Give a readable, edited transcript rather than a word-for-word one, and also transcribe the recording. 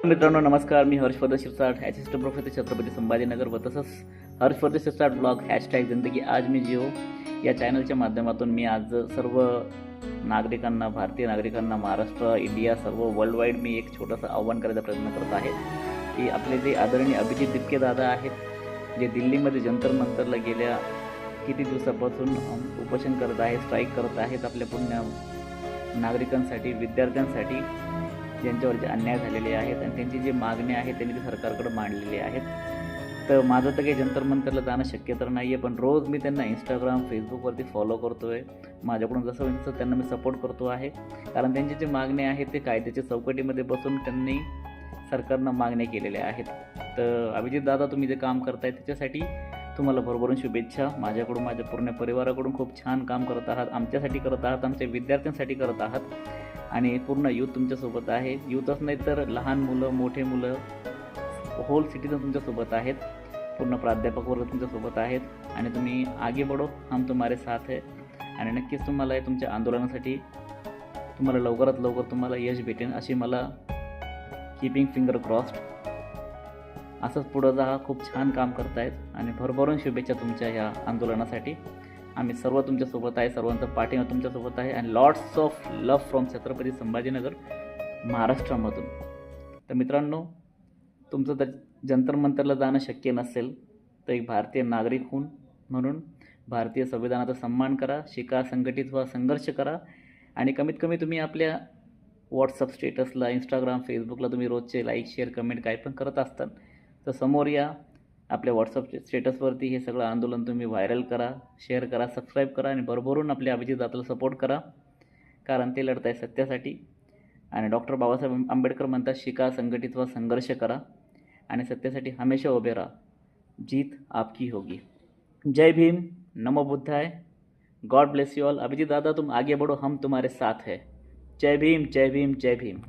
मित्रांनो नमस्कार, मी Harshvardhan Shirsat, assistant professor Chhatrapati Sambhajinagar व तसंच हर्षवर्धन शिरसाट ब्लॉग #जिंदगी आज मी जिओ या चॅनलच्या माध्यमातून मी आज सर्व नागरिकांना, भारतीय नागरिकांना, महाराष्ट्र, इंडिया, सर्व वर्ल्ड वाईड मी एक छोटंसं आव्हान करायचा प्रयत्न करत आहे की आपले जे आदरणीय अभिजित दिपके दादा आहेत, जे दिल्लीमध्ये जंतर मंतरला गेल्या किती दिवसापासून उपोषण करत आहेत, स्ट्राईक करत आहेत आपल्या पुण्य नागरिकांसाठी, विद्यार्थ्यांसाठी, ज्यांच्यावर जे अन्याय झालेले आहेत आणि त्यांची जी मागणी आहे त्यांनी ती सरकारकडे मांडलेली आहेत. तर माझं तर काही जंतर मंतरला जाणं शक्य तर नाही आहे, पण रोज मी त्यांना इंस्टाग्राम, फेसबुकवरती फॉलो करतो आहे. माझ्याकडून जसं होईल तसं त्यांना मी सपोर्ट करतो आहे, कारण त्यांची जी मागणी आहे ते कायद्याच्या चौकटीमध्ये बसून त्यांनी सरकारनं मागण्या केलेल्या आहेत. तर अभिजित दादा, तुम्ही जे काम करताय त्याच्यासाठी तुम्हाला भरभरून शुभेच्छा. माझ्याकडून, माझ्या पूर्ण परिवाराकडून खूप छान काम करत आहात, आमच्यासाठी करत आहात, आमच्या विद्यार्थ्यांसाठी करत आहात आणि पूर्ण यूथ तुमच्यासोबत आहे. यूथच नाही तर लहान मुलं, मोठे मुलं, होल सिटीजन तुमच्यासोबत आहेत, पूर्ण प्राध्यापक वर्ग तुमच्यासोबत आहेत आणि तुम्ही आगे बढो, हम तुम्हारे साथ है. आणि नक्कीच तुम्हाला तुमच्या आंदोलनासाठी तुम्हाला लवकरात लवकर तुम्हाला यश भेटेल अशी मला कीपिंग फिंगर क्रॉस्ड. असंच पुढं जा, खूप छान काम करतायत आणि भरभरून शुभेच्छा तुमच्या ह्या आंदोलनासाठी. आम्ही सर्व तुमच्यासोबत आहे, सर्वांचा पाठिंबा तुमच्यासोबत आहे आणि lots of love from Chhatrapati Sambhajinagar महाराष्ट्रामधून. तर मित्रांनो, तुमचं तर जंतर मंतरला जाणं शक्य नसेल तर एक भारतीय नागरिक म्हणून भारतीय संविधानाचा सन्मान करा, शिका, संघटित व्हा, संघर्ष करा आणि कमीत कमी तुम्ही आपल्या व्हॉट्सअप स्टेटसला, इंस्टाग्राम, फेसबुकला तुम्ही रोजचे लाईक, शेअर, कमेंट काय पण करत असतात तर समोर या, आपल्या व्हॉट्सअप स्टेटसवरती हे सगळं आंदोलन तुम्ही व्हायरल करा, शेअर करा, सबस्क्राईब करा आणि भरभरून आपल्या अभिजित दादाला सपोर्ट करा, कारण ते लढत आहे सत्यासाठी. आणि डॉक्टर बाबासाहेब आंबेडकर म्हणतात, शिका, संघटित व्हा, संघर्ष करा आणि सत्यासाठी हमेशा उभे राहा, जीत आपकी होगी. जय भीम, नमो बुद्धाय, god bless you all. Abhijit दादा, तुम आगे बढ़ो, हम तुम्हारे साथ है. जय भीम, जय भीम, जय भीम.